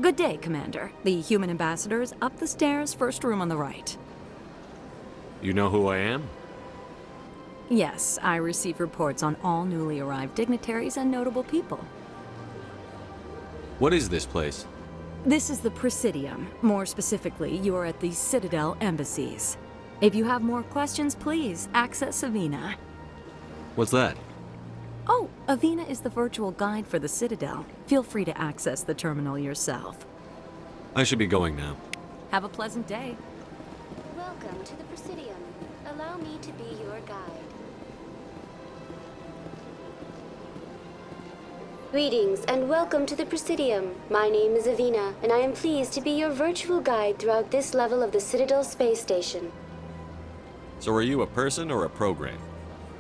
Good day, Commander. The human ambassador is up the stairs, first room on the right. You know who I am? Yes, I receive reports on all newly arrived dignitaries and notable people. What is this place? This is the Presidium. More specifically, you are at the Citadel embassies. If you have more questions, please access Avina. What's that? Oh, Avina is the virtual guide for the Citadel. Feel free to access the terminal yourself. I should be going now. Have a pleasant day. Welcome to the Presidium. Allow me to be your guide. Greetings and welcome to the Presidium. My name is Avina, and I am pleased to be your virtual guide throughout this level of the Citadel space station. So are you a person or a program?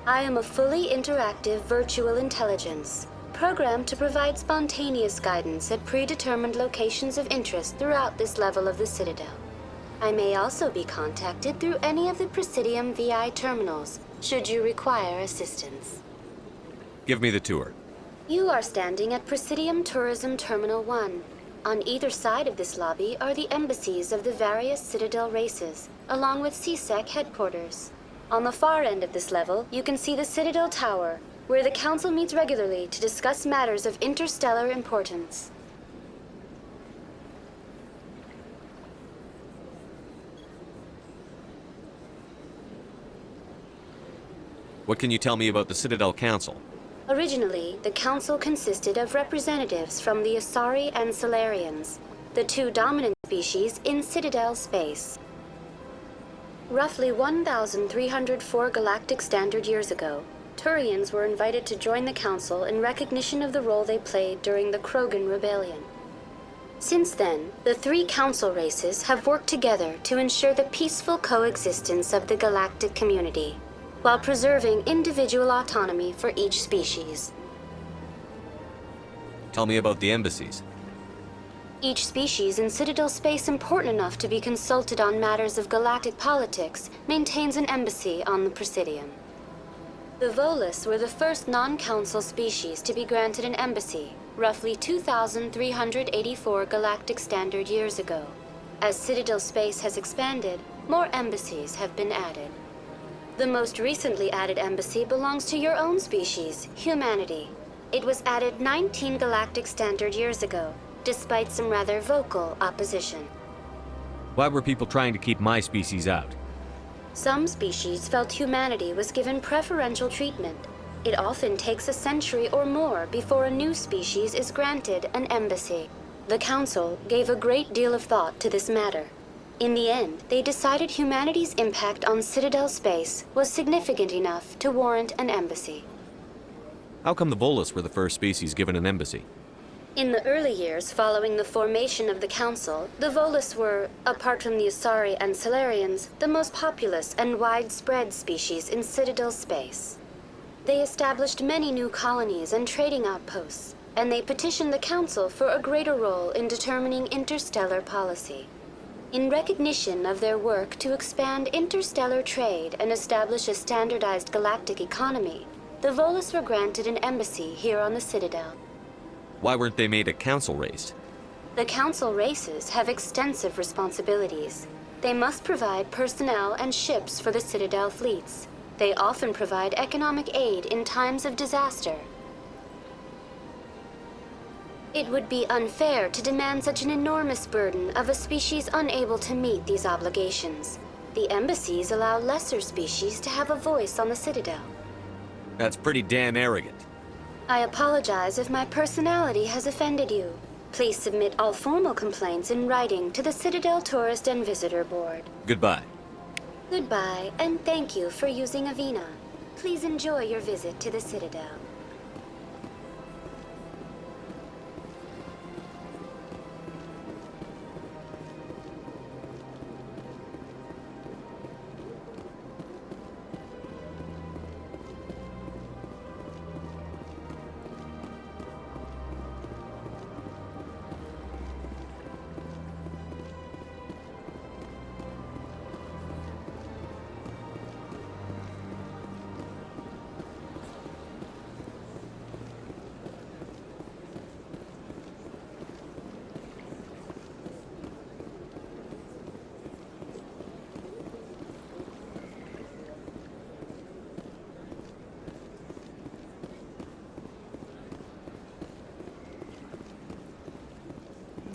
I am a fully interactive virtual intelligence, programmed to provide spontaneous guidance at predetermined locations of interest throughout this level of the Citadel. I may also be contacted through any of the Presidium VI terminals, should you require assistance. Give me the tour. You are standing at Presidium Tourism Terminal 1. On either side of this lobby are the embassies of the various Citadel races, along with CSEC headquarters. On the far end of this level, you can see the Citadel Tower, where the Council meets regularly to discuss matters of interstellar importance. What can you tell me about the Citadel Council? Originally, the Council consisted of representatives from the Asari and Solarians, the two dominant species in Citadel space. Roughly 1,304 galactic standard years ago, Turians were invited to join the Council in recognition of the role they played during the Krogan Rebellion. Since then, the three Council races have worked together to ensure the peaceful coexistence of the galactic community, while preserving individual autonomy for each species. Tell me about the embassies. Each species in Citadel space important enough to be consulted on matters of galactic politics maintains an embassy on the Presidium. The Volus were the first non-council species to be granted an embassy, roughly 2,384 galactic standard years ago. As Citadel space has expanded, more embassies have been added. The most recently added embassy belongs to your own species, humanity. It was added 19 galactic standard years ago, despite some rather vocal opposition. Why were people trying to keep my species out? Some species felt humanity was given preferential treatment. It often takes a century or more before a new species is granted an embassy. The Council gave a great deal of thought to this matter. In the end, they decided humanity's impact on Citadel space was significant enough to warrant an embassy. How come the Volus were the first species given an embassy? In the early years following the formation of the Council, the Volus were, apart from the Asari and Solarians, the most populous and widespread species in Citadel space. They established many new colonies and trading outposts, and they petitioned the Council for a greater role in determining interstellar policy. In recognition of their work to expand interstellar trade and establish a standardized galactic economy, the Volus were granted an embassy here on the Citadel. Why weren't they made a council race? The Council races have extensive responsibilities. They must provide personnel and ships for the Citadel fleets. They often provide economic aid in times of disaster. It would be unfair to demand such an enormous burden of a species unable to meet these obligations. The embassies allow lesser species to have a voice on the Citadel. That's pretty damn arrogant. I apologize if my personality has offended you. Please submit all formal complaints in writing to the Citadel Tourist and Visitor Board. Goodbye. Goodbye, and thank you for using Avina. Please enjoy your visit to the Citadel.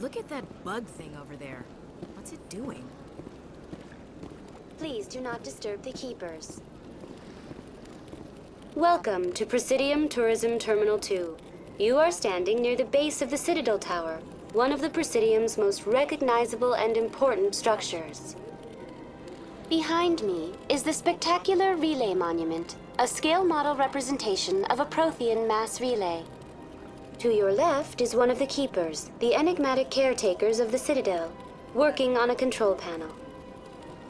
Look at that bug thing over there. What's it doing? Please do not disturb the keepers. Welcome to Presidium Tourism Terminal 2. You are standing near the base of the Citadel Tower, one of the Presidium's most recognizable and important structures. Behind me is the spectacular Relay Monument, a scale model representation of a Prothean mass relay. To your left is one of the keepers, the enigmatic caretakers of the Citadel, working on a control panel.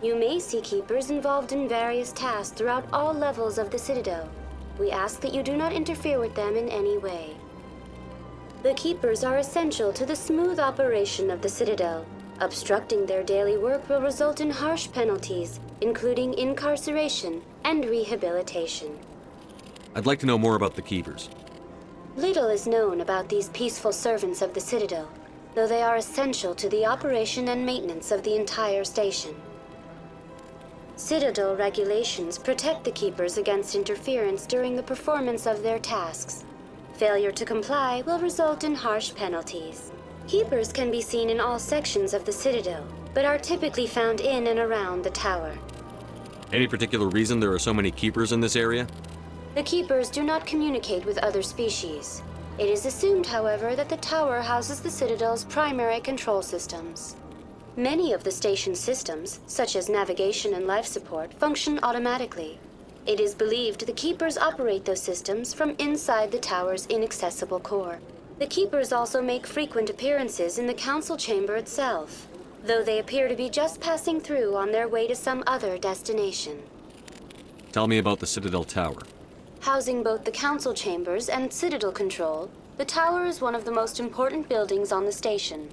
You may see keepers involved in various tasks throughout all levels of the Citadel. We ask that you do not interfere with them in any way. The keepers are essential to the smooth operation of the Citadel. Obstructing their daily work will result in harsh penalties, including incarceration and rehabilitation. I'd like to know more about the Keepers. Little is known about these peaceful servants of the Citadel, though they are essential to the operation and maintenance of the entire station. Citadel regulations protect the Keepers against interference during the performance of their tasks. Failure to comply will result in harsh penalties. Keepers can be seen in all sections of the Citadel, but are typically found in and around the tower. Any particular reason there are so many Keepers in this area? The Keepers do not communicate with other species. It is assumed, however, that the tower houses the Citadel's primary control systems. Many of the station's systems, such as navigation and life support, function automatically. It is believed the Keepers operate those systems from inside the tower's inaccessible core. The Keepers also make frequent appearances in the council chamber itself, though they appear to be just passing through on their way to some other destination. Tell me about the Citadel Tower. Housing both the council chambers and Citadel control, the tower is one of the most important buildings on the station.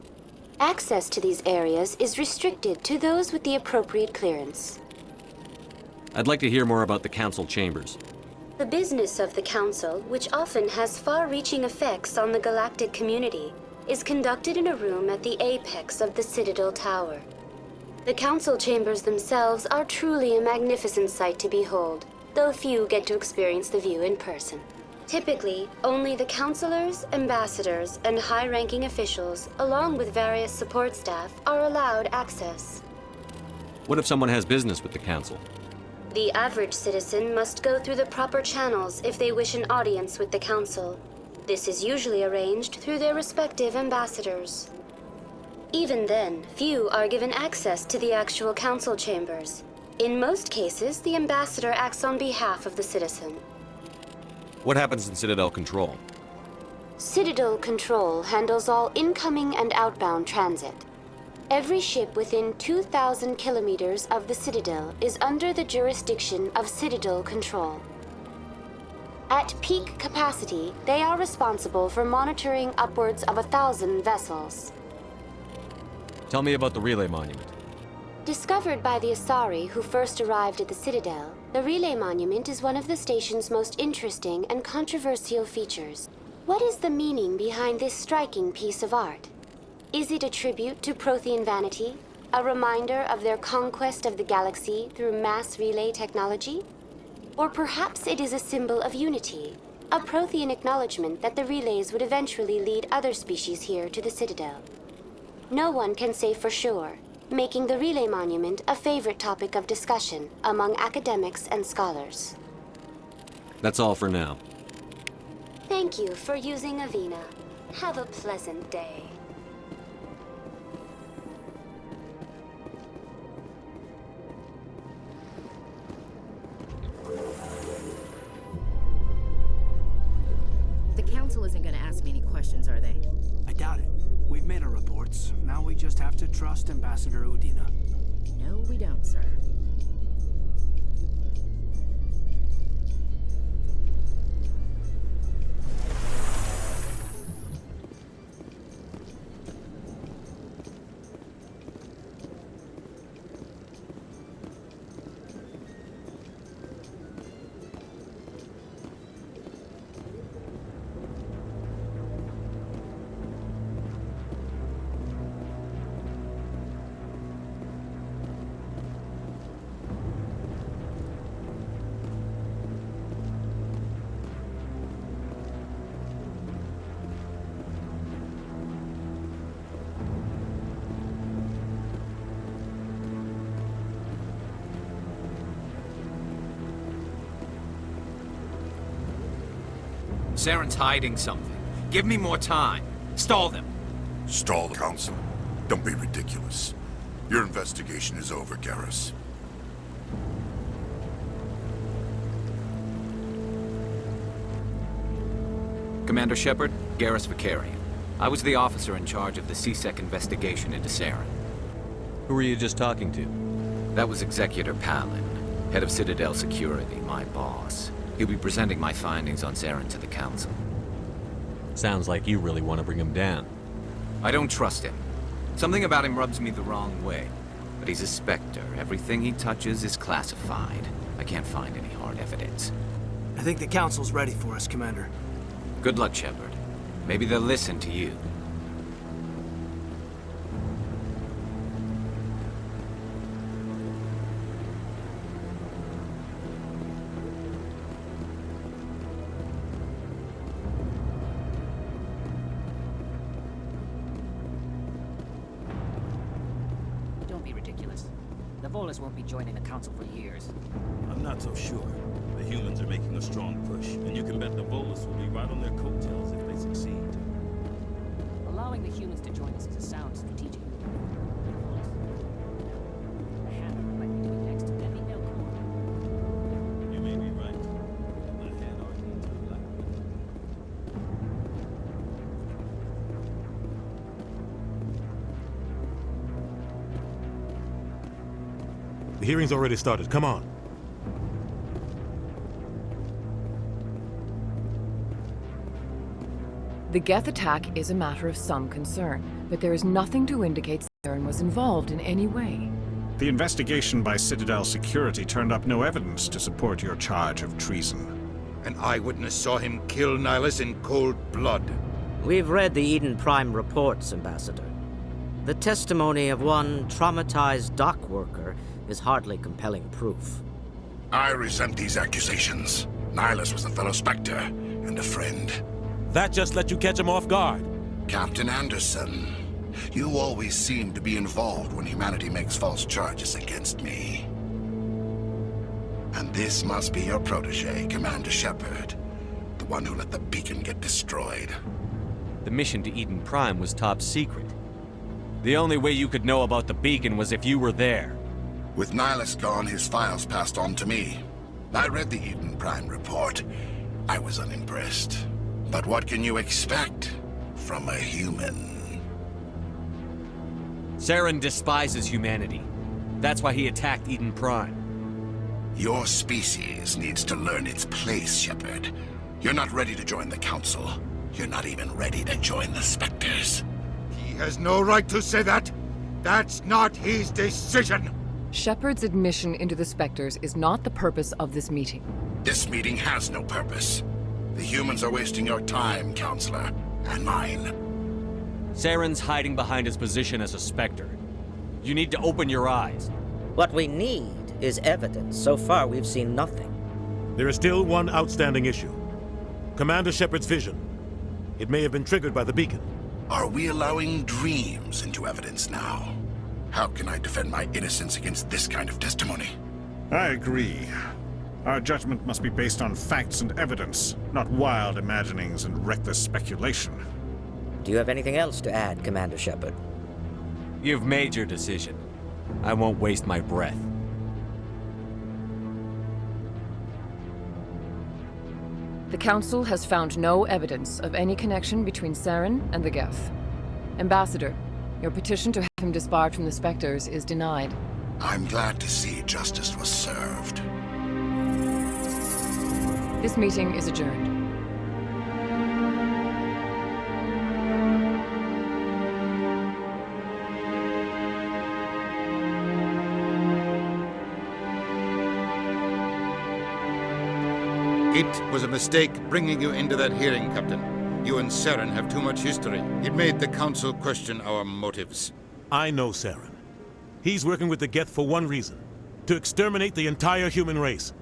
Access to these areas is restricted to those with the appropriate clearance. I'd like to hear more about the council chambers. The business of the Council, which often has far-reaching effects on the galactic community, is conducted in a room at the apex of the Citadel Tower. The Council chambers themselves are truly a magnificent sight to behold, though few get to experience the view in person. Typically, only the councilors, ambassadors, and high-ranking officials, along with various support staff, are allowed access. What if someone has business with the council? The average citizen must go through the proper channels if they wish an audience with the Council. This is usually arranged through their respective ambassadors. Even then, few are given access to the actual Council chambers. In most cases, the ambassador acts on behalf of the citizen. What happens in Citadel Control? Citadel Control handles all incoming and outbound transit. Every ship within 2,000 kilometers of the Citadel is under the jurisdiction of Citadel Control. At peak capacity, they are responsible for monitoring upwards of 1,000 vessels. Tell me about the Relay Monument. Discovered by the Asari who first arrived at the Citadel, the Relay Monument is one of the station's most interesting and controversial features. What is the meaning behind this striking piece of art? Is it a tribute to Prothean vanity? A reminder of their conquest of the galaxy through mass relay technology? Or perhaps it is a symbol of unity, a Prothean acknowledgement that the relays would eventually lead other species here to the Citadel. No one can say for sure, making the Relay Monument a favorite topic of discussion among academics and scholars. That's all for now. Thank you for using Avina. Have a pleasant day. The Council isn't gonna ask me any questions, are they? I doubt it. We've made our reports. Now we just have to trust Ambassador Udina. No, we don't, sir. Saren's hiding something. Give me more time. Stall them. Stall the council. Don't be ridiculous. Your investigation is over, Garrus. Commander Shepard, Garrus Vicarian. I was the officer in charge of the C-Sec investigation into Saren. Who were you just talking to? That was Executor Palin, head of Citadel Security, my boss. He'll be presenting my findings on Saren to the Council. Sounds like you really want to bring him down. I don't trust him. Something about him rubs me the wrong way. But he's a Spectre. Everything he touches is classified. I can't find any hard evidence. I think the Council's ready for us, Commander. Good luck, Shepard. Maybe they'll listen to you. Don't be ridiculous. The Volus won't be joining the Council for years. I'm not so sure. The humans are making a strong push, and you can bet the Volus will be right on their coattails if they succeed. Allowing the humans to join us is a sound strategic move. The Hand might be doing next to Demi Elcor. You may be right. The Hand are into black. The hearing's already started. Come on. The Geth attack is a matter of some concern, but there is nothing to indicate Saren was involved in any way. The investigation by Citadel Security turned up no evidence to support your charge of treason. An eyewitness saw him kill Nihilus in cold blood. We've read the Eden Prime reports, Ambassador. The testimony of one traumatized dock worker is hardly compelling proof. I resent these accusations. Nihilus was a fellow Spectre and a friend. That just let you catch him off guard. Captain Anderson, you always seem to be involved when humanity makes false charges against me. And this must be your protege, Commander Shepard, the one who let the beacon get destroyed. The mission to Eden Prime was top secret. The only way you could know about the beacon was if you were there. With Nihilus gone, his files passed on to me. I read the Eden Prime report. I was unimpressed. But what can you expect from a human? Saren despises humanity. That's why he attacked Eden Prime. Your species needs to learn its place, Shepard. You're not ready to join the Council. You're not even ready to join the Spectres. He has no right to say that. That's not his decision. Shepard's admission into the Spectres is not the purpose of this meeting. This meeting has no purpose. The humans are wasting your time, Counselor, and mine. Saren's hiding behind his position as a Spectre. You need to open your eyes. What we need is evidence. So far, we've seen nothing. There is still one outstanding issue. Commander Shepard's vision. It may have been triggered by the beacon. Are we allowing dreams into evidence now? How can I defend my innocence against this kind of testimony? I agree. Our judgment must be based on facts and evidence, not wild imaginings and reckless speculation. Do you have anything else to add, Commander Shepard? You've made your decision. I won't waste my breath. The Council has found no evidence of any connection between Saren and the Geth. Ambassador, your petition to have him disbarred from the Spectres is denied. I'm glad to see justice was served. This meeting is adjourned. It was a mistake bringing you into that hearing, Captain. You and Saren have too much history. It made the Council question our motives. I know Saren. He's working with the Geth for one reason. To exterminate the entire human race.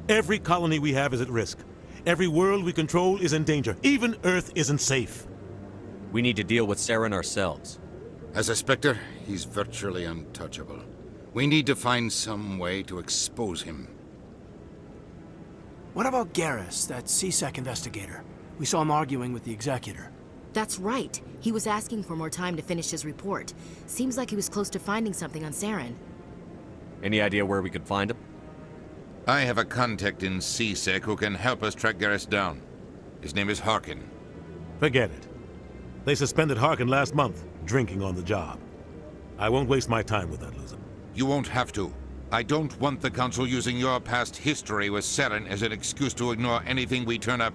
Every colony we have is at risk. Every world we control is in danger. Even Earth isn't safe. We need to deal with Saren ourselves. As a Spectre, he's virtually untouchable. We need to find some way to expose him. What about Garrus, that C-Sec investigator? We saw him arguing with the executor. That's right. He was asking for more time to finish his report. Seems like he was close to finding something on Saren. Any idea where we could find him? I have a contact in CSEC who can help us track Garrus down. His name is Harkin. Forget it. They suspended Harkin last month, drinking on the job. I won't waste my time with that loser. You won't have to. I don't want the Council using your past history with Saren as an excuse to ignore anything we turn up.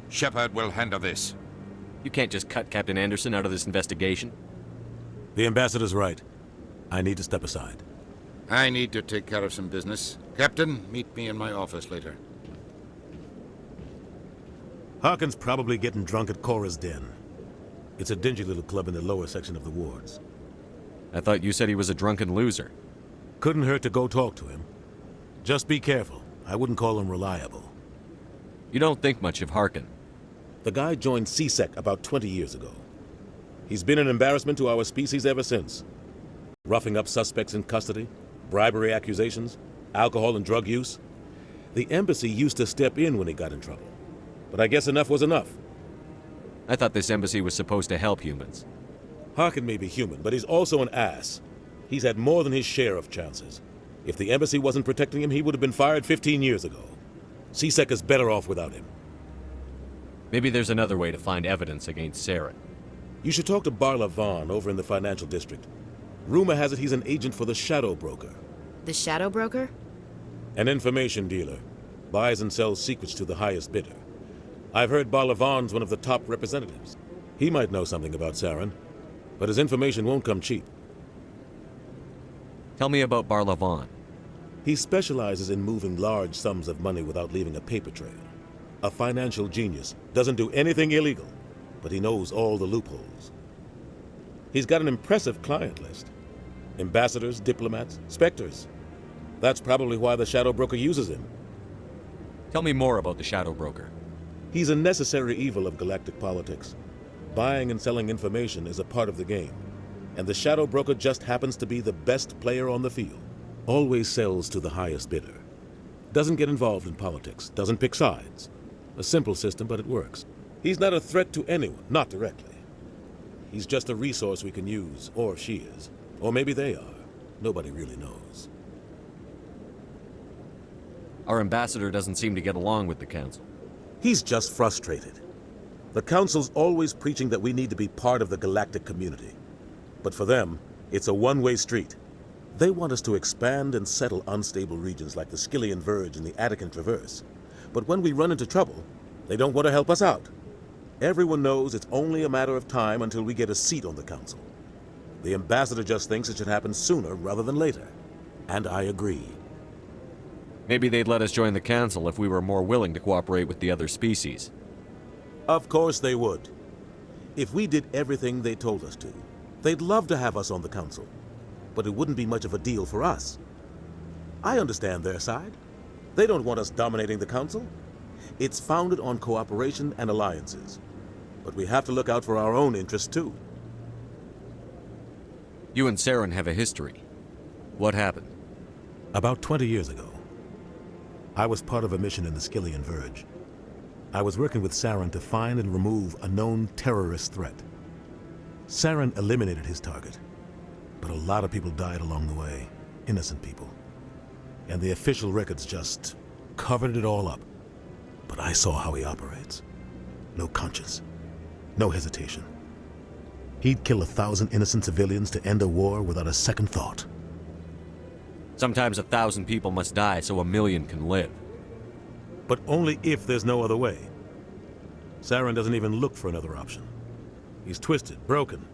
Shepard will handle this. You can't just cut Captain Anderson out of this investigation. The ambassador's right. I need to step aside. I need to take care of some business. Captain, meet me in my office later. Harkin's probably getting drunk at Cora's Den. It's a dingy little club in the lower section of the wards. I thought you said he was a drunken loser. Couldn't hurt to go talk to him. Just be careful. I wouldn't call him reliable. You don't think much of Harkin. The guy joined CSEC about 20 years ago. He's been an embarrassment to our species ever since. Roughing up suspects in custody, bribery accusations, alcohol and drug use. The embassy used to step in when he got in trouble. But I guess enough was enough. I thought this embassy was supposed to help humans. Harkin may be human, but he's also an ass. He's had more than his share of chances. If the embassy wasn't protecting him, he would have been fired 15 years ago. CSEC is better off without him. Maybe there's another way to find evidence against Saren. You should talk to Barla Vaughn over in the financial district. Rumor has it he's an agent for the Shadow Broker. The Shadow Broker? An information dealer. Buys and sells secrets to the highest bidder. I've heard Barla Vaughn's one of the top representatives. He might know something about Saren, but his information won't come cheap. Tell me about Barla Vaughn. He specializes in moving large sums of money without leaving a paper trail. A financial genius. Doesn't do anything illegal, but he knows all the loopholes. He's got an impressive client list. Ambassadors, diplomats, specters. That's probably why the Shadow Broker uses him. Tell me more about the Shadow Broker. He's a necessary evil of galactic politics. Buying and selling information is a part of the game, and the Shadow Broker just happens to be the best player on the field. Always sells to the highest bidder. Doesn't get involved in politics, doesn't pick sides. A simple system, but it works. He's not a threat to anyone, not directly. He's just a resource we can use, or she is. Or maybe they are. Nobody really knows. Our ambassador doesn't seem to get along with the Council. He's just frustrated. The Council's always preaching that we need to be part of the galactic community. But for them, it's a one-way street. They want us to expand and settle unstable regions like the Skillian Verge and the Attican Traverse. But when we run into trouble, they don't want to help us out. Everyone knows it's only a matter of time until we get a seat on the Council. The ambassador just thinks it should happen sooner rather than later. And I agree. Maybe they'd let us join the Council if we were more willing to cooperate with the other species. Of course they would. If we did everything they told us to, they'd love to have us on the Council. But it wouldn't be much of a deal for us. I understand their side. They don't want us dominating the Council. It's founded on cooperation and alliances. But we have to look out for our own interests, too. You and Saren have a history. What happened? About 20 years ago, I was part of a mission in the Skillian Verge. I was working with Saren to find and remove a known terrorist threat. Saren eliminated his target, but a lot of people died along the way, innocent people. And the official records just covered it all up. But I saw how he operates. No conscience, no hesitation. He'd kill 1,000 innocent civilians to end a war without a second thought. Sometimes 1,000 people must die so 1,000,000 can live. But only if there's no other way. Saren doesn't even look for another option. He's twisted, broken.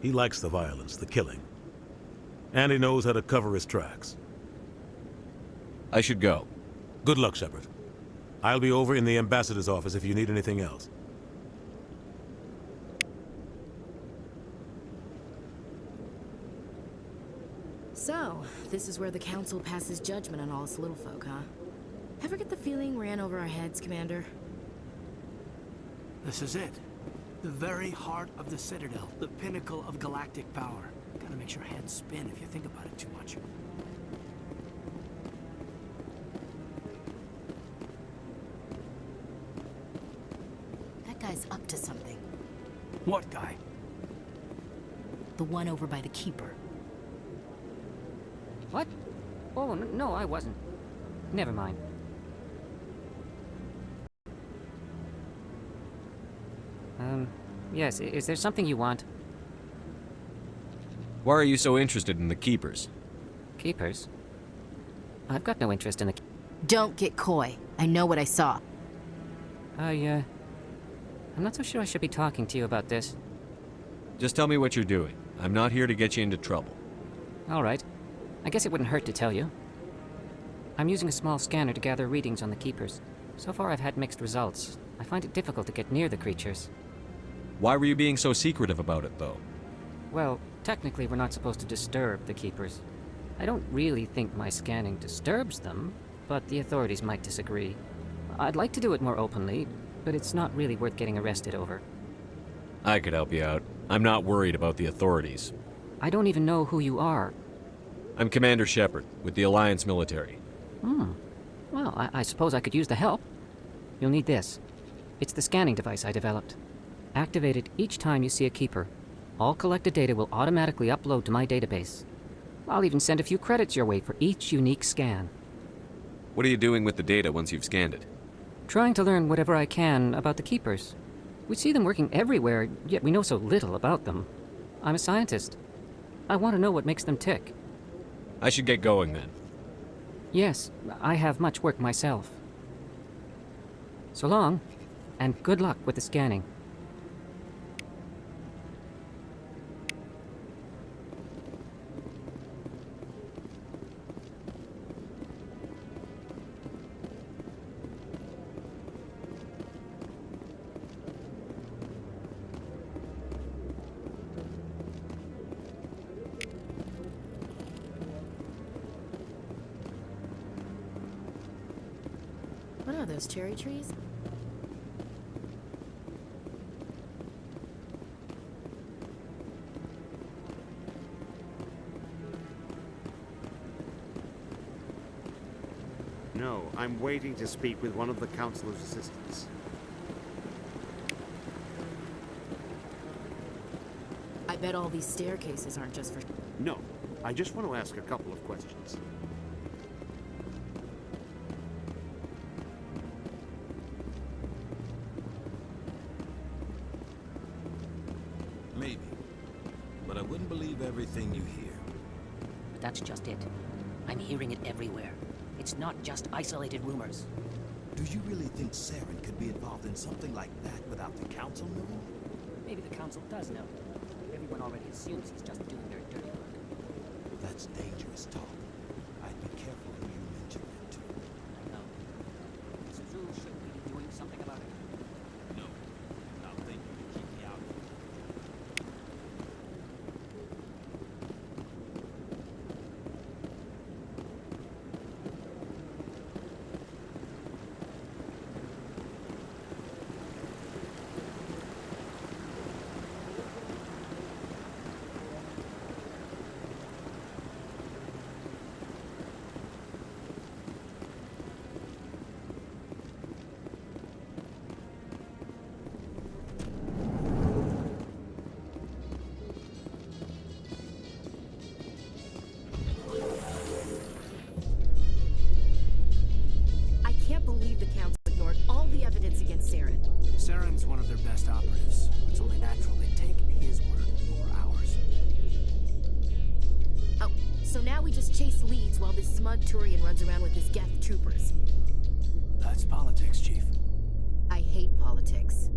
He likes the violence, the killing. And he knows how to cover his tracks. I should go. Good luck, Shepard. I'll be over in the ambassador's office if you need anything else. So, this is where the Council passes judgment on all us little folk, huh? Ever get the feeling we're in over our heads, Commander? This is it. The very heart of the Citadel. The pinnacle of galactic power. Kinda makes your head spin if you think about it too much. to something. What guy? The one over by the Keeper. What? Oh, no, I wasn't. Never mind. Yes, is there something you want? Why are you so interested in the Keepers? Keepers? I've got no interest in the... Don't get coy. I know what I saw. I'm not so sure I should be talking to you about this. Just tell me what you're doing. I'm not here to get you into trouble. All right. I guess it wouldn't hurt to tell you. I'm using a small scanner to gather readings on the Keepers. So far I've had mixed results. I find it difficult to get near the creatures. Why were you being so secretive about it, though? Well, technically we're not supposed to disturb the Keepers. I don't really think my scanning disturbs them, but the authorities might disagree. I'd like to do it more openly, but it's not really worth getting arrested over. I could help you out. I'm not worried about the authorities. I don't even know who you are. I'm Commander Shepard, with the Alliance military. Well, I suppose I could use the help. You'll need this. It's the scanning device I developed. Activate it each time you see a Keeper. All collected data will automatically upload to my database. I'll even send a few credits your way for each unique scan. What are you doing with the data once you've scanned it? Trying to learn whatever I can about the Keepers. We see them working everywhere, yet we know so little about them. I'm a scientist. I want to know what makes them tick. I should get going then. Yes, I have much work myself. So long, and good luck with the scanning. What are those, cherry trees? No, I'm waiting to speak with one of the Councilor's assistants. I bet all these staircases aren't just for... No, I just want to ask a couple of questions. Maybe. But I wouldn't believe everything you hear. That's just it. I'm hearing it everywhere. It's not just isolated rumors. Do you really think Saren could be involved in something like that without the Council knowing? Maybe the Council does know. Everyone already assumes he's just doing their dirty work. That's dangerous talk. I'd be careful who you mention that to. I know. Suzu should we be doing something about it? No. I'll think you can keep me out of it. I can't believe the Council ignored all the evidence against Saren. Saren's one of their best operatives. It's only natural they take his word over ours. Oh, so now we just chase leads while this smug Turian runs around with his Geth troopers. That's politics, Chief. I hate politics.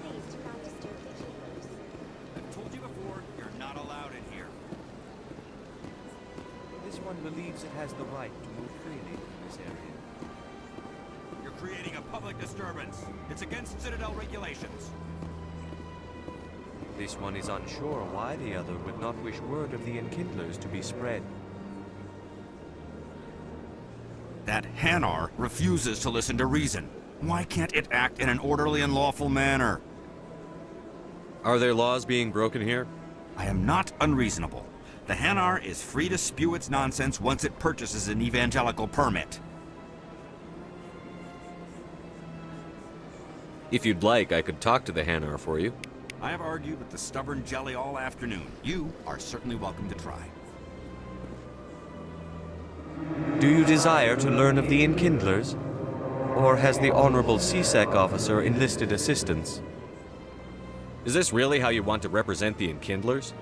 Please do not disturb the Keepers. I've told you before, you're not allowed in here. This one believes it has the right to move freely in this area. You're creating a public disturbance. It's against Citadel regulations. This one is unsure why the other would not wish word of the Enkindlers to be spread. That Hanar refuses to listen to reason. Why can't it act in an orderly and lawful manner? Are there laws being broken here? I am not unreasonable. The Hanar is free to spew its nonsense once it purchases an evangelical permit. If you'd like, I could talk to the Hanar for you. I have argued with the stubborn jelly all afternoon. You are certainly welcome to try. Do you desire to learn of the Enkindlers? Or has the Honorable CSEC officer enlisted assistance? Is this really how you want to represent the Enkindlers?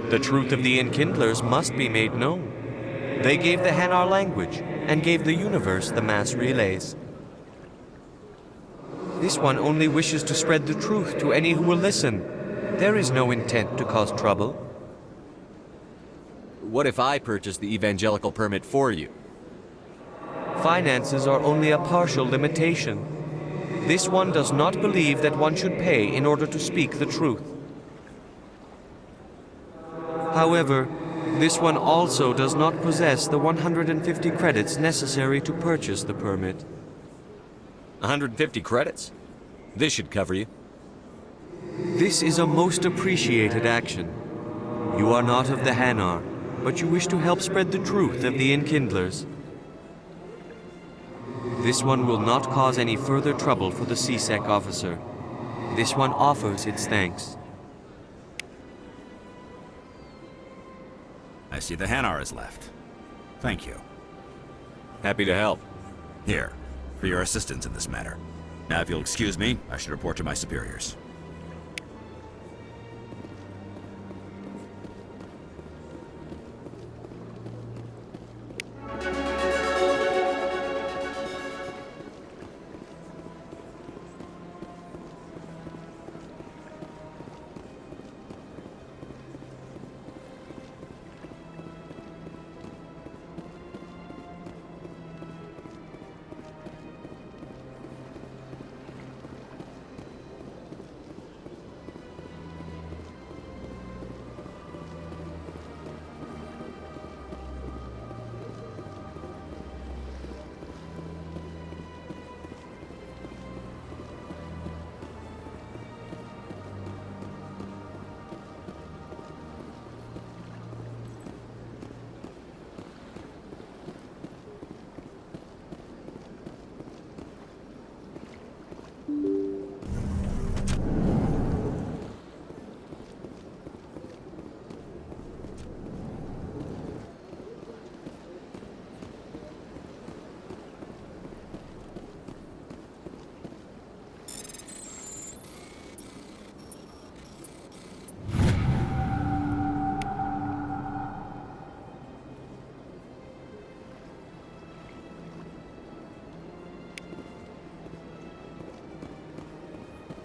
The truth of the Enkindlers must be made known. They gave the Hanar language, and gave the universe the mass relays. This one only wishes to spread the truth to any who will listen. There is no intent to cause trouble. What if I purchase the evangelical permit for you? Finances are only a partial limitation. This one does not believe that one should pay in order to speak the truth. However, this one also does not possess the 150 credits necessary to purchase the permit. 150 credits? This should cover you. This is a most appreciated action. You are not of the Hanar, but you wish to help spread the truth of the Enkindlers. This one will not cause any further trouble for the CSEC officer. This one offers its thanks. I see the Hanar is left. Thank you. Happy to help. Here, for your assistance in this matter. Now, if you'll excuse me, I should report to my superiors.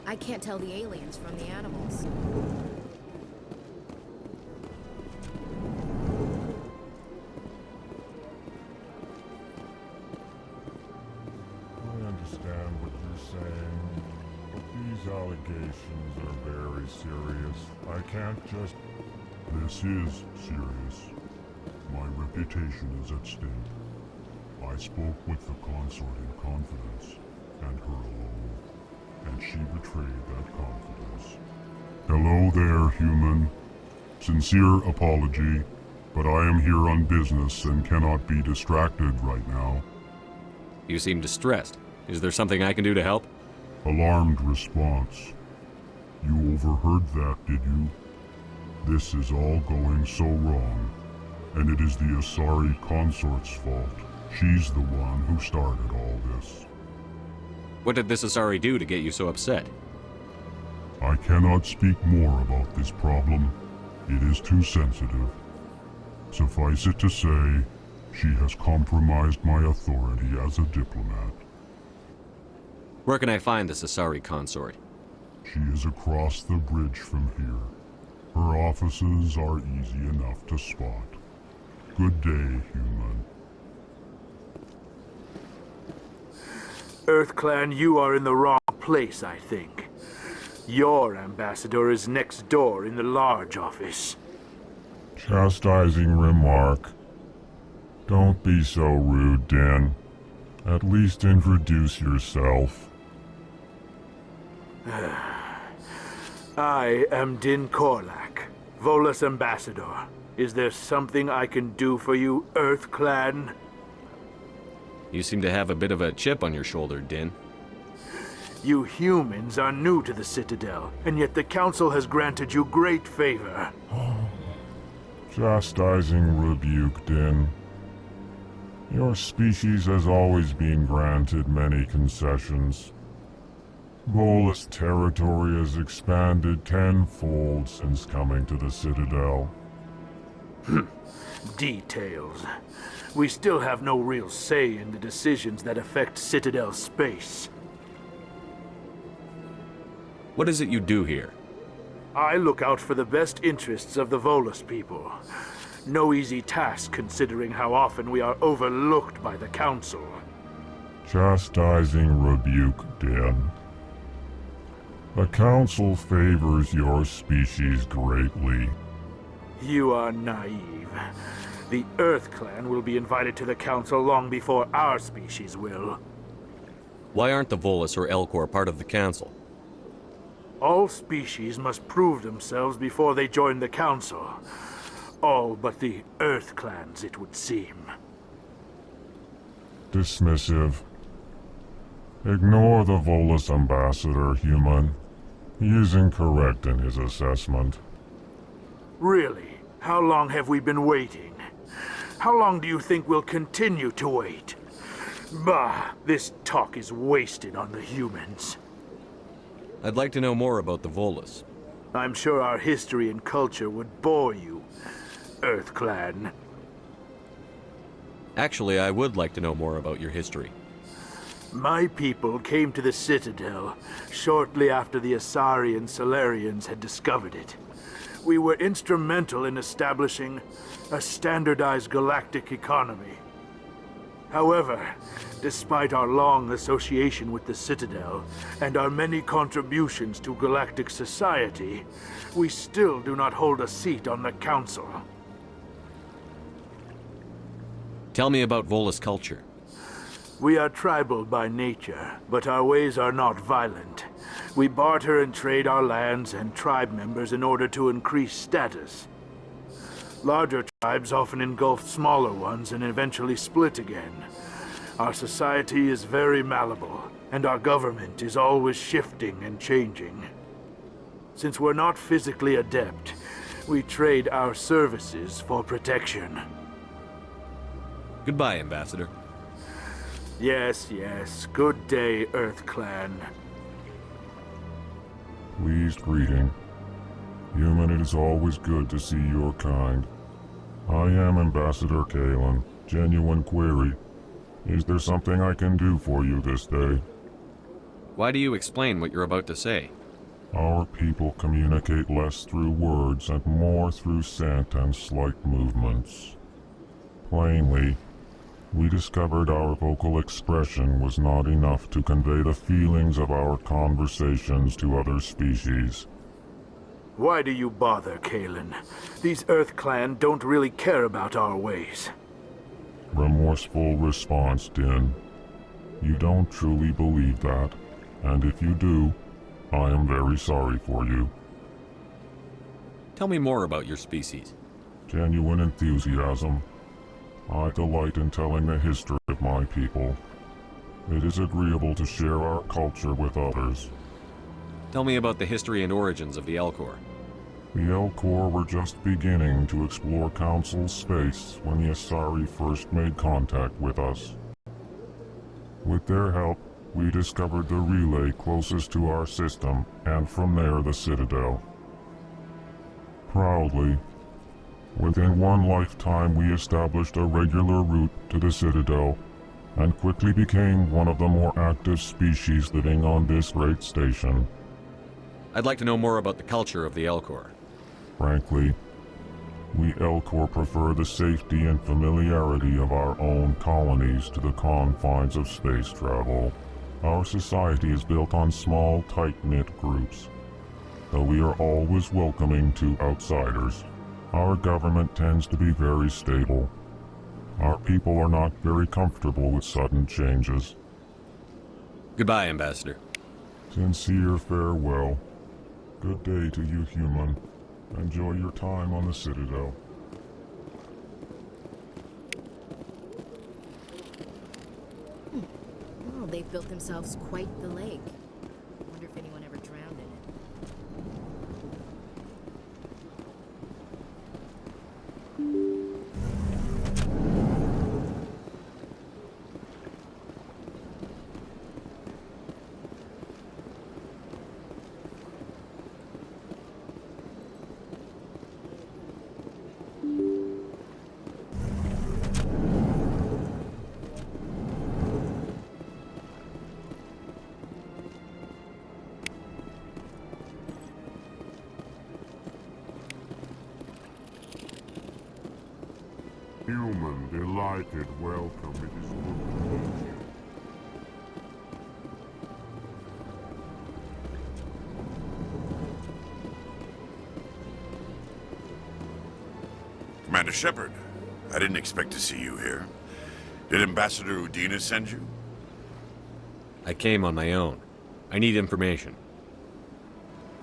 I can't tell the aliens from the animals. I understand what you're saying, but these allegations are very serious. I can't just... This is serious. My reputation is at stake. I spoke with the consort in confidence, and her alone, and she betrayed that confidence. Hello there, human. Sincere apology, but I am here on business and cannot be distracted right now. You seem distressed. Is there something I can do to help? Alarmed response. You overheard that, did you? This is all going so wrong, and it is the Asari consort's fault. She's the one who started all this. What did this Asari do to get you so upset? I cannot speak more about this problem. It is too sensitive. Suffice it to say, she has compromised my authority as a diplomat. Where can I find this Asari consort? She is across the bridge from here. Her offices are easy enough to spot. Good day, human. EarthClan, you are in the wrong place, I think. Your ambassador is next door in the large office. Chastising remark. Don't be so rude, Dan. At least introduce yourself. I am Din Korlak, Volus Ambassador. Is there something I can do for you, Earth Clan? You seem to have a bit of a chip on your shoulder, Din. You humans are new to the Citadel, and yet the Council has granted you great favor. Chastising rebuke, Din. Your species has always been granted many concessions. Volus territory has expanded tenfold since coming to the Citadel. Details. We still have no real say in the decisions that affect Citadel space. What is it you do here? I look out for the best interests of the Volus people. No easy task considering how often we are overlooked by the Council. Chastising rebuke, Din. The Council favors your species greatly. You are naive. The Earth Clan will be invited to the Council long before our species will. Why aren't the Volus or Elcor part of the Council? All species must prove themselves before they join the Council. All but the Earth Clans, it would seem. Dismissive. Ignore the Volus Ambassador, human. He is incorrect in his assessment. Really? How long have we been waiting? How long do you think we'll continue to wait? Bah, this talk is wasted on the humans. I'd like to know more about the Volus. I'm sure our history and culture would bore you, Earth Clan. Actually, I would like to know more about your history. My people came to the Citadel shortly after the Asari and Solarians had discovered it. We were instrumental in establishing a standardized galactic economy. However, despite our long association with the Citadel and our many contributions to galactic society, we still do not hold a seat on the Council. Tell me about Volus culture. We are tribal by nature, but our ways are not violent. We barter and trade our lands and tribe members in order to increase status. Larger tribes often engulf smaller ones and eventually split again. Our society is very malleable, and our government is always shifting and changing. Since we're not physically adept, we trade our services for protection. Goodbye, Ambassador. Yes, yes. Good day, Earth Clan. Pleased greeting. Human, it is always good to see your kind. I am Ambassador Kalen. Genuine query. Is there something I can do for you this day? Why do you explain what you're about to say? Our people communicate less through words and more through scent and slight movements. Plainly, we discovered our vocal expression was not enough to convey the feelings of our conversations to other species. Why do you bother, Kalen? These Earth Clan don't really care about our ways. Remorseful response, Din. You don't truly believe that, and if you do, I am very sorry for you. Tell me more about your species. Genuine enthusiasm. I delight in telling the history of my people. It is agreeable to share our culture with others. Tell me about the history and origins of the Elcor. The Elcor were just beginning to explore Council space when the Asari first made contact with us. With their help, we discovered the relay closest to our system, and from there the Citadel. Proudly, within one lifetime we established a regular route to the Citadel, and quickly became one of the more active species living on this great station. I'd like to know more about the culture of the Elcor. Frankly, we Elcor prefer the safety and familiarity of our own colonies to the confines of space travel. Our society is built on small, tight-knit groups, though we are always welcoming to outsiders. Our government tends to be very stable. Our people are not very comfortable with sudden changes. Goodbye, Ambassador. Sincere farewell. Good day to you, human. Enjoy your time on the Citadel. Well, they've built themselves quite the lake. I wonder if anyone ever drowned in it. Human, delighted welcome. It is good to meet you. Commander Shepard, I didn't expect to see you here. Did Ambassador Udina send you? I came on my own. I need information.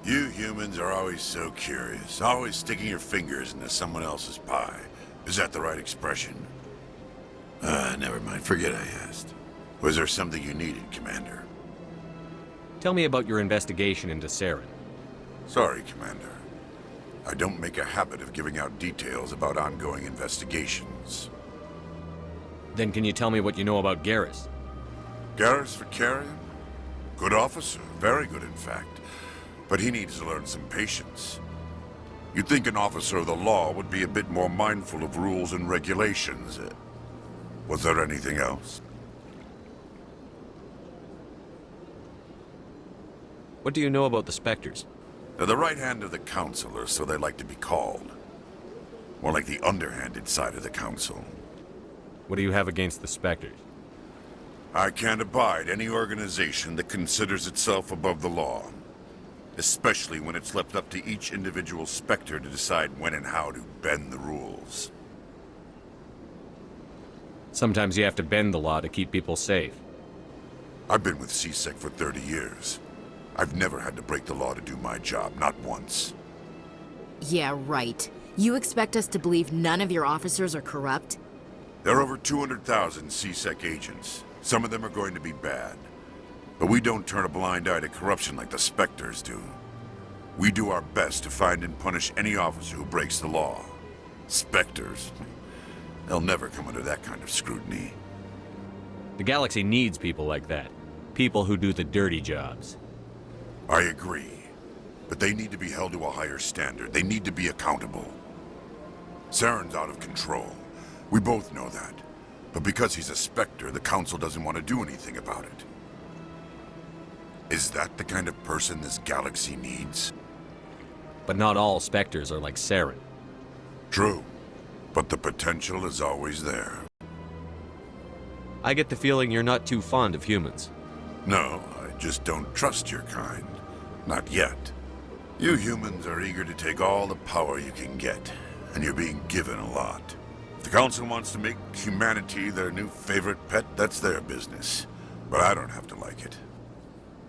You humans are always so curious, always sticking your fingers into someone else's pie. Is that the right expression? Never mind. Forget I asked. Was there something you needed, Commander? Tell me about your investigation into Saren. Sorry, Commander. I don't make a habit of giving out details about ongoing investigations. Then can you tell me what you know about Garrus? Garrus Vicarian? Good officer. Very good, in fact. But he needs to learn some patience. You'd think an officer of the law would be a bit more mindful of rules and regulations. Was there anything else? What do you know about the Spectres? They're the right hand of the Council, or so they like to be called. More like the underhanded side of the Council. What do you have against the Spectres? I can't abide any organization that considers itself above the law. Especially when it's left up to each individual Spectre to decide when and how to bend the rules. Sometimes you have to bend the law to keep people safe. I've been with CSEC for 30 years. I've never had to break the law to do my job, not once. Yeah, right. You expect us to believe none of your officers are corrupt? There are over 200,000 CSEC agents. Some of them are going to be bad. But we don't turn a blind eye to corruption like the Spectres do. We do our best to find and punish any officer who breaks the law. Spectres? They'll never come under that kind of scrutiny. The galaxy needs people like that. People who do the dirty jobs. I agree. But they need to be held to a higher standard. They need to be accountable. Saren's out of control. We both know that. But because he's a Spectre, the Council doesn't want to do anything about it. Is that the kind of person this galaxy needs? But not all Spectres are like Saren. True. But the potential is always there. I get the feeling you're not too fond of humans. No, I just don't trust your kind. Not yet. You humans are eager to take all the power you can get, and you're being given a lot. If the Council wants to make humanity their new favorite pet, that's their business. But I don't have to like it.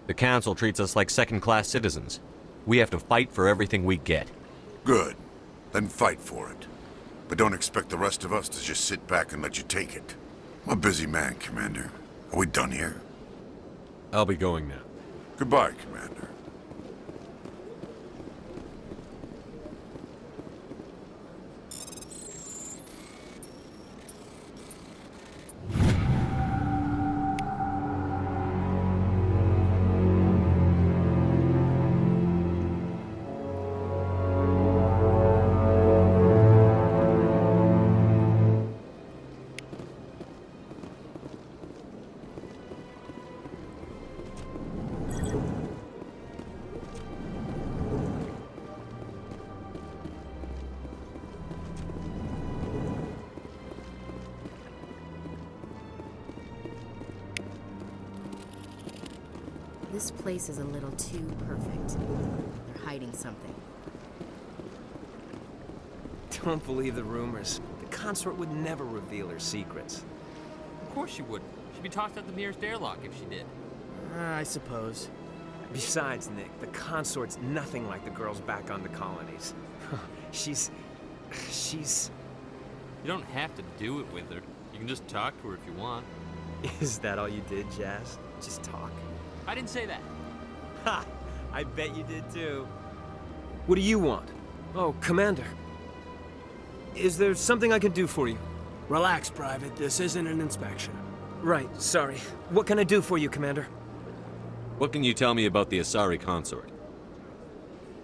The Council treats us like second-class citizens. We have to fight for everything we get. Good. Then fight for it. But don't expect the rest of us to just sit back and let you take it. I'm a busy man, Commander. Are we done here? I'll be going now. Goodbye, Commander. This place is a little too perfect. They're hiding something. Don't believe the rumors. consort would never reveal her secrets. Of course she wouldn't. She'd be tossed out the nearest airlock if she did. I suppose. Besides, Nick, the consort's nothing like the girls back on the colonies. She's... You don't have to do it with her. You can just talk to her if you want. Is that all you did, Jazz? Just talk? I didn't say that. Ha! I bet you did too. What do you want? Oh, Commander. Is there something I can do for you? Relax, Private. This isn't an inspection. Right, sorry. What can I do for you, Commander? What can you tell me about the Asari consort?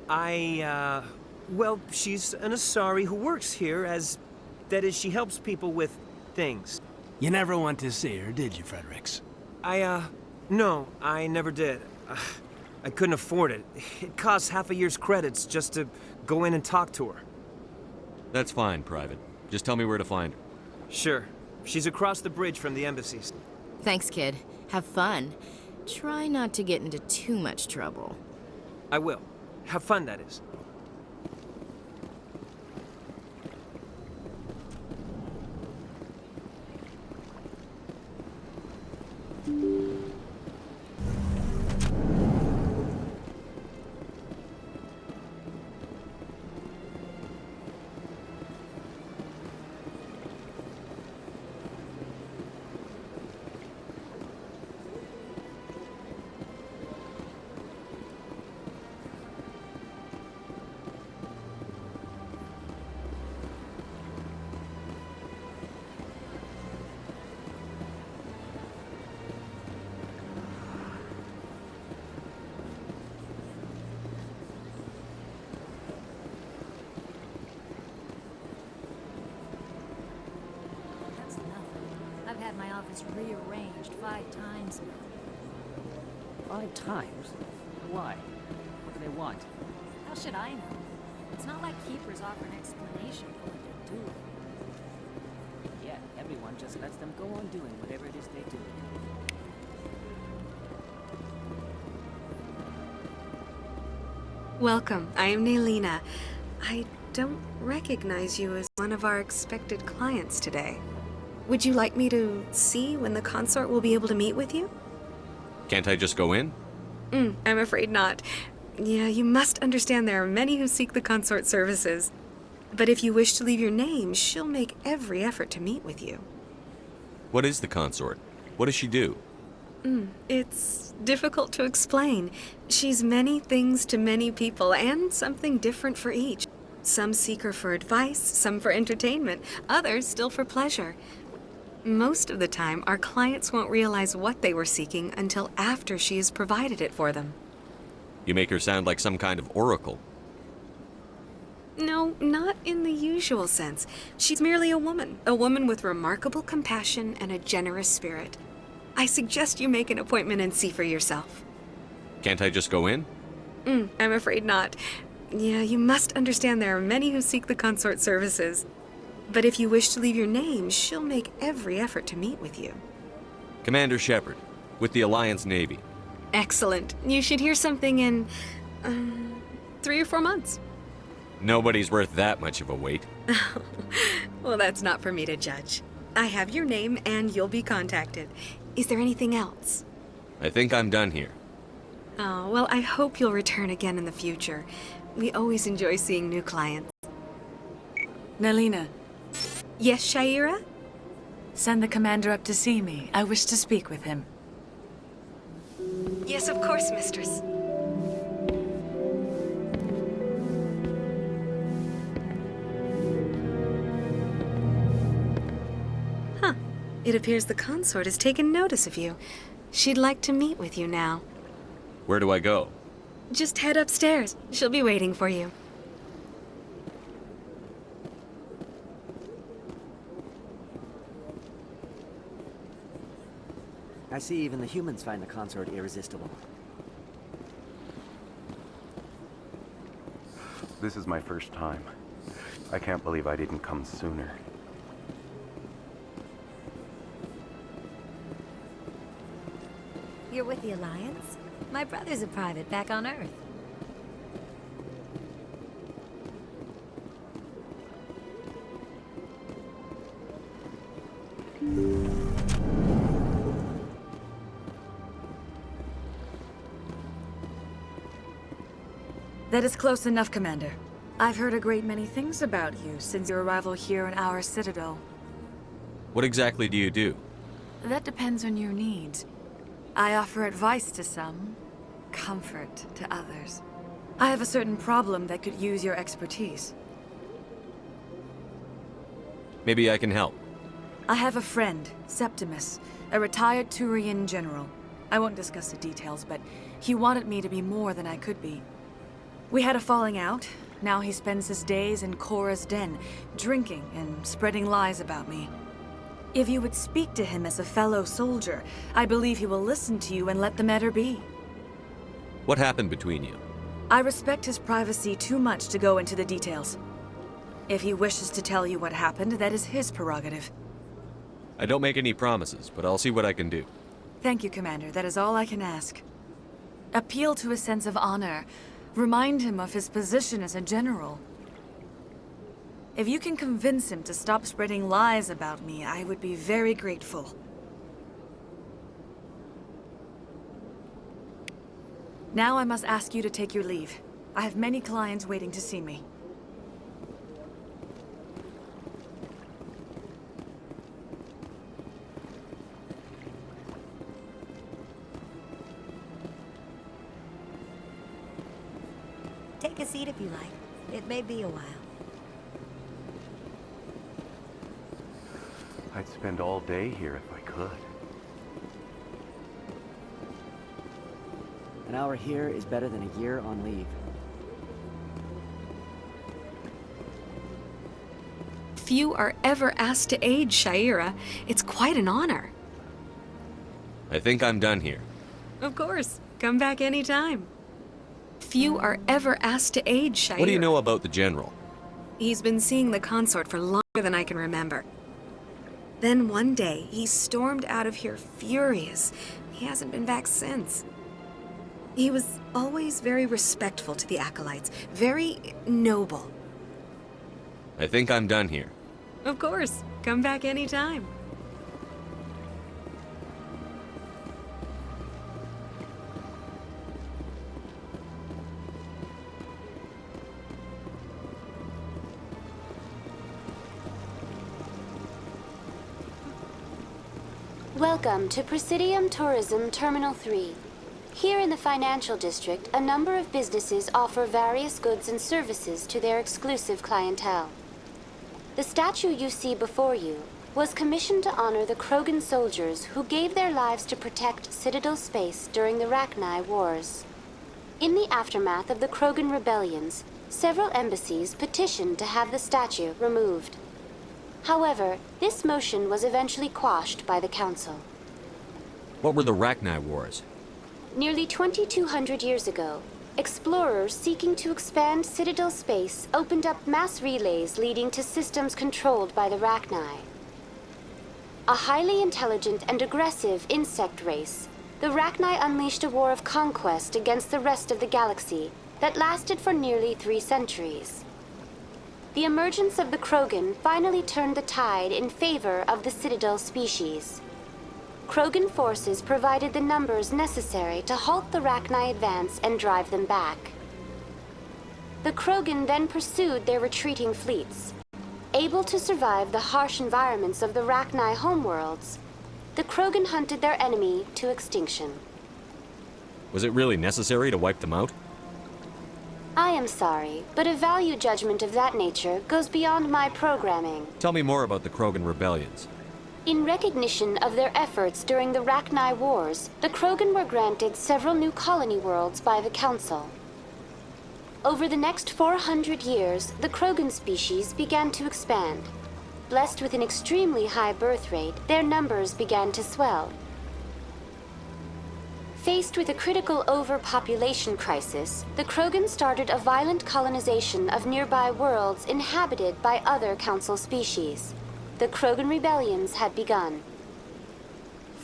Well, she's an Asari who works here as... That is, she helps people with things. You never went to see her, did you, Fredericks? No, I never did. I couldn't afford it. It costs half a year's credits just to go in and talk to her. That's fine, Private. Just tell me where to find her. Sure. She's across the bridge from the embassies. Thanks, kid. Have fun. Try not to get into too much trouble. I will. Have fun, that is. I've had my office rearranged 5 times now. 5 times? Why? What do they want? How should I know? It's not like keepers offer an explanation for what they're doing. Yet everyone just lets them go on doing whatever it is they do. Welcome. I am Naelina. I don't recognize you as one of our expected clients today. Would you like me to see when the consort will be able to meet with you? Can't I just go in? I'm afraid not. Yeah, you must understand there are many who seek the consort services. But if you wish to leave your name, she'll make every effort to meet with you. What is the consort? What does she do? It's difficult to explain. She's many things to many people, and something different for each. Some seek her for advice, some for entertainment, others still for pleasure. Most of the time, our clients won't realize what they were seeking until after she has provided it for them. You make her sound like some kind of oracle. No, not in the usual sense. She's merely a woman with remarkable compassion and a generous spirit. I suggest you make an appointment and see for yourself. Can't I just go in? I'm afraid not. Yeah, you must understand there are many who seek the consort services. But if you wish to leave your name, she'll make every effort to meet with you. Commander Shepard, with the Alliance Navy. Excellent. You should hear something in 3 or 4 months. Nobody's worth that much of a wait. Well, that's not for me to judge. I have your name and you'll be contacted. Is there anything else? I think I'm done here. Oh, well, I hope you'll return again in the future. We always enjoy seeing new clients. Naelina. Yes, Shaira? Send the commander up to see me. I wish to speak with him. Yes, of course, mistress. Huh. It appears the consort has taken notice of you. She'd like to meet with you now. Where do I go? Just head upstairs. She'll be waiting for you. I see even the humans find the consort irresistible. This is my first time. I can't believe I didn't come sooner. You're with the Alliance? My brother's a private back on Earth. That is close enough, Commander. I've heard a great many things about you since your arrival here in our Citadel. What exactly do you do? That depends on your needs. I offer advice to some, comfort to others. I have a certain problem that could use your expertise. Maybe I can help. I have a friend, Septimus, a retired Turian general. I won't discuss the details, but he wanted me to be more than I could be. We had a falling out. Now he spends his days in Korra's den, drinking and spreading lies about me. If you would speak to him as a fellow soldier, I believe he will listen to you and let the matter be. What happened between you? I respect his privacy too much to go into the details. If he wishes to tell you what happened, that is his prerogative. I don't make any promises, but I'll see what I can do. Thank you, Commander. That is all I can ask. Appeal to his sense of honor. Remind him of his position as a general. If you can convince him to stop spreading lies about me, I would be very grateful. Now I must ask you to take your leave. I have many clients waiting to see me. Take a seat if you like. It may be a while. I'd spend all day here if I could. An hour here is better than a year on leave. Few are ever asked to aid Sha'ira. It's quite an honor. I think I'm done here. Of course. Come back anytime. Few are ever asked to aid Sha'ira. What do you know about the General? He's been seeing the consort for longer than I can remember. Then one day, he stormed out of here furious. He hasn't been back since. He was always very respectful to the acolytes, very noble. I think I'm done here. Of course. Come back anytime. Welcome to Presidium Tourism Terminal 3. Here in the financial district, a number of businesses offer various goods and services to their exclusive clientele. The statue you see before you was commissioned to honor the Krogan soldiers who gave their lives to protect Citadel space during the Rachni Wars. In the aftermath of the Krogan rebellions, several embassies petitioned to have the statue removed. However, this motion was eventually quashed by the Council. What were the Rachni Wars? Nearly 2,200 years ago, explorers seeking to expand Citadel space opened up mass relays leading to systems controlled by the Rachni. A highly intelligent and aggressive insect race, the Rachni unleashed a war of conquest against the rest of the galaxy that lasted for nearly 3 centuries. The emergence of the Krogan finally turned the tide in favor of the Citadel species. Krogan forces provided the numbers necessary to halt the Rachni advance and drive them back. The Krogan then pursued their retreating fleets. Able to survive the harsh environments of the Rachni homeworlds, the Krogan hunted their enemy to extinction. Was it really necessary to wipe them out? I am sorry, but a value judgment of that nature goes beyond my programming. Tell me more about the Krogan rebellions. In recognition of their efforts during the Rachni Wars, the Krogan were granted several new colony worlds by the Council. Over the next 400 years, the Krogan species began to expand. Blessed with an extremely high birth rate, their numbers began to swell. Faced with a critical overpopulation crisis, the Krogan started a violent colonization of nearby worlds inhabited by other Council species. The Krogan rebellions had begun.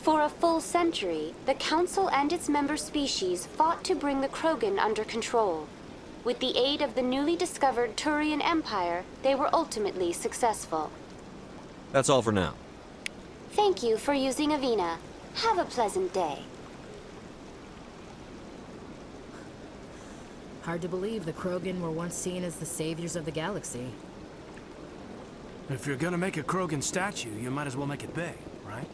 For a full century, the Council and its member species fought to bring the Krogan under control. With the aid of the newly discovered Turian Empire, they were ultimately successful. That's all for now. Thank you for using Avina. Have a pleasant day. Hard to believe the Krogan were once seen as the saviors of the galaxy. If you're gonna make a Krogan statue, you might as well make it big, right?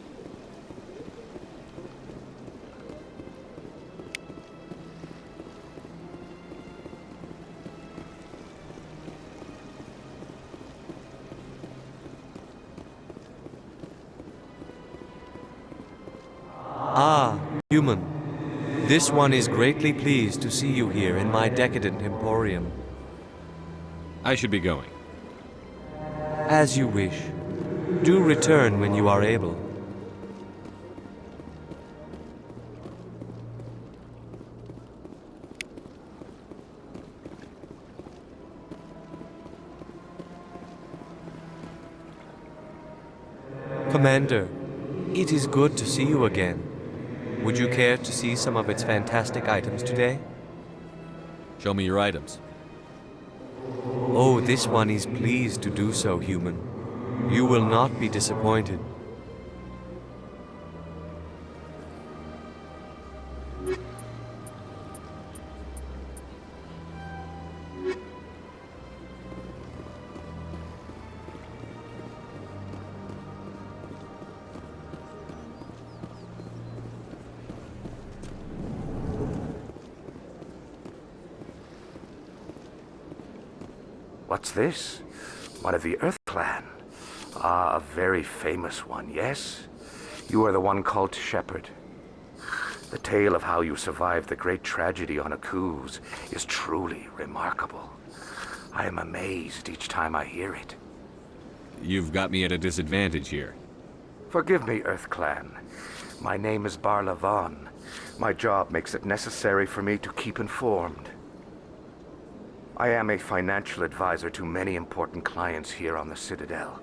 Ah, human. This one is greatly pleased to see you here in my decadent emporium. I should be going. As you wish. Do return when you are able. Commander, it is good to see you again. Would you care to see some of its fantastic items today? Show me your items. Oh, this one is pleased to do so, human. You will not be disappointed. What's this? One of the Earth Clan. Ah, a very famous one, yes? You are the one called Shepard. The tale of how you survived the great tragedy on Akuz is truly remarkable. I am amazed each time I hear it. You've got me at a disadvantage here. Forgive me, Earth Clan. My name is Barla Vaughn. My job makes it necessary for me to keep informed. I am a financial advisor to many important clients here on the Citadel.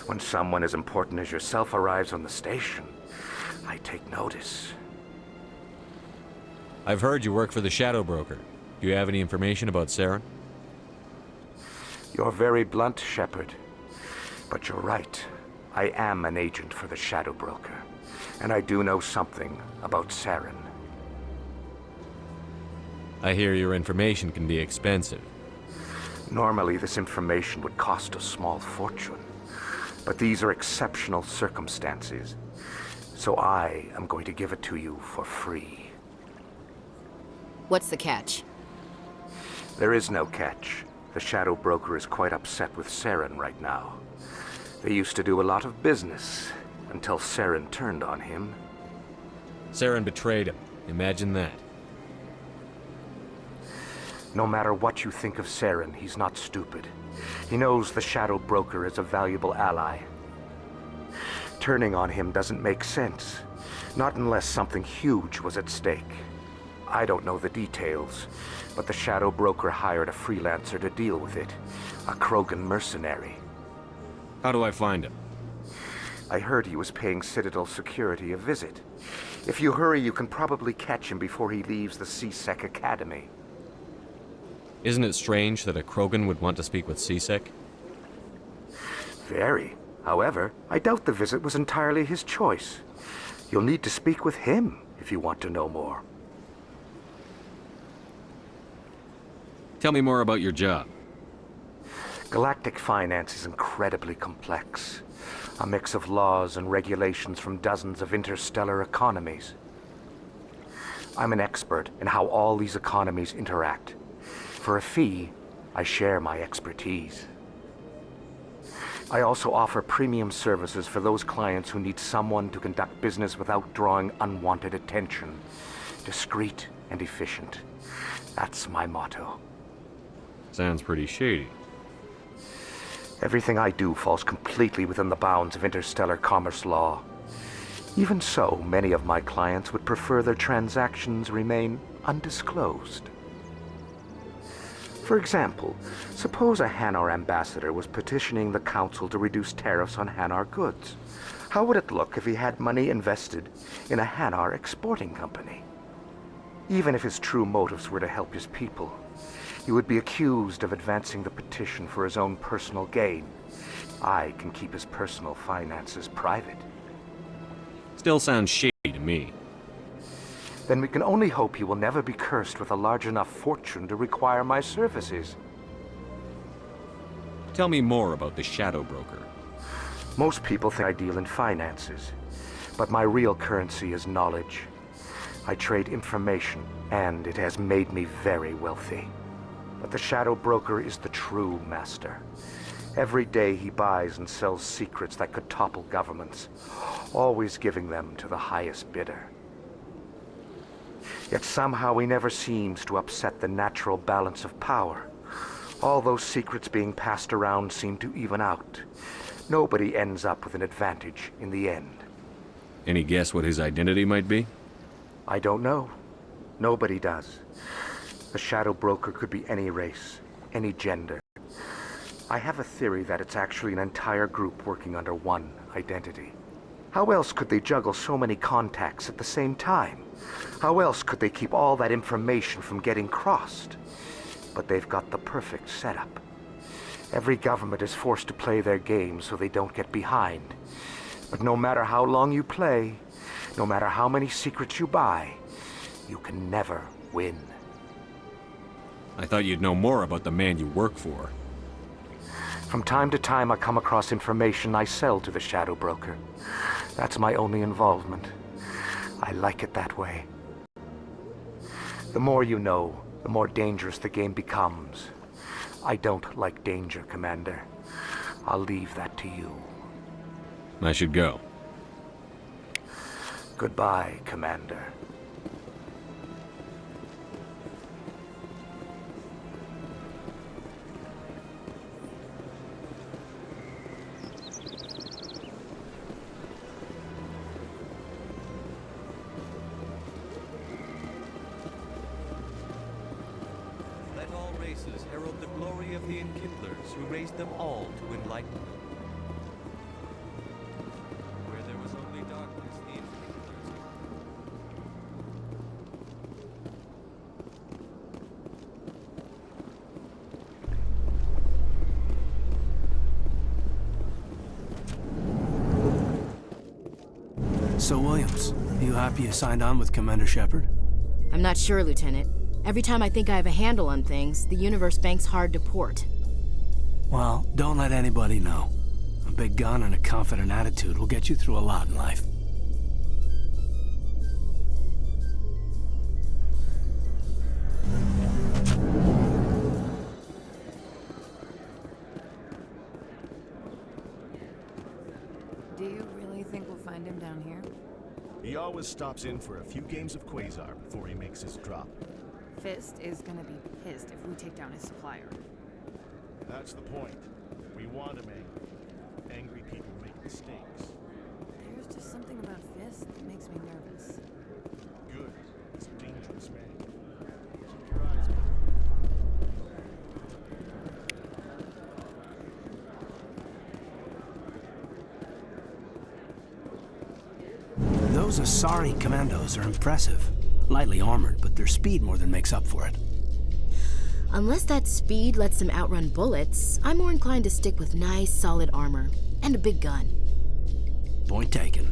When someone as important as yourself arrives on the station, I take notice. I've heard you work for the Shadow Broker. Do you have any information about Saren? You're very blunt, Shepard. But you're right. I am an agent for the Shadow Broker, and I do know something about Saren. I hear your information can be expensive. Normally, this information would cost a small fortune. But these are exceptional circumstances. So I am going to give it to you for free. What's the catch? There is no catch. The Shadow Broker is quite upset with Saren right now. They used to do a lot of business, until Saren turned on him. Saren betrayed him. Imagine that. No matter what you think of Saren, he's not stupid. He knows the Shadow Broker is a valuable ally. Turning on him doesn't make sense. Not unless something huge was at stake. I don't know the details, but the Shadow Broker hired a freelancer to deal with it. A Krogan mercenary. How do I find him? I heard he was paying Citadel security a visit. If you hurry, you can probably catch him before he leaves the CSEC Academy. Isn't it strange that a Krogan would want to speak with CSEC? Very. However, I doubt the visit was entirely his choice. You'll need to speak with him if you want to know more. Tell me more about your job. Galactic finance is incredibly complex. A mix of laws and regulations from dozens of interstellar economies. I'm an expert in how all these economies interact. For a fee, I share my expertise. I also offer premium services for those clients who need someone to conduct business without drawing unwanted attention. Discreet and efficient. That's my motto. Sounds pretty shady. Everything I do falls completely within the bounds of interstellar commerce law. Even so, many of my clients would prefer their transactions remain undisclosed. For example, suppose a Hanar ambassador was petitioning the Council to reduce tariffs on Hanar goods. How would it look if he had money invested in a Hanar exporting company? Even if his true motives were to help his people, he would be accused of advancing the petition for his own personal gain. I can keep his personal finances private. Still sounds shady to me. then we can only hope you will never be cursed with a large enough fortune to require my services. Tell me more about the Shadow Broker. Most people think I deal in finances, but my real currency is knowledge. I trade information, and it has made me very wealthy. But the Shadow Broker is the true master. Every day he buys and sells secrets that could topple governments, always giving them to the highest bidder. Yet somehow he never seems to upset the natural balance of power. All those secrets being passed around seem to even out. Nobody ends up with an advantage in the end. Any guess what his identity might be? I don't know. Nobody does. The Shadow Broker could be any race, any gender. I have a theory that it's actually an entire group working under one identity. How else could they juggle so many contacts at the same time? How else could they keep all that information from getting crossed? But they've got the perfect setup. Every government is forced to play their game so they don't get behind. But no matter how long you play, no matter how many secrets you buy, you can never win. I thought you'd know more about the man you work for. From time to time, I come across information I sell to the Shadow Broker. That's my only involvement. I like it that way. The more you know, the more dangerous the game becomes. I don't like danger, Commander. I'll leave that to you. I should go. Goodbye, Commander. Let all races herald the glory of the Enkindlers who raised them all to enlightenment. Where there was only darkness, the Enkindlers... So, Williams, you happy you signed on with Commander Shepard? I'm not sure, Lieutenant. Every time I think I have a handle on things, the universe banks hard to port. Well, don't let anybody know. A big gun and a confident attitude will get you through a lot in life. Do you really think we'll find him down here? He always stops in for a few games of Quasar before he makes his drop. Fist is gonna be pissed if we take down his supplier. That's the point. We want him angry. Angry people make mistakes. There's just something about Fist that makes me nervous. Good. He's a dangerous man. Keep your eyes open. Those Asari commandos are impressive. Lightly armored, but their speed more than makes up for it. Unless that speed lets them outrun bullets, I'm more inclined to stick with nice, solid armor and a big gun. Point taken.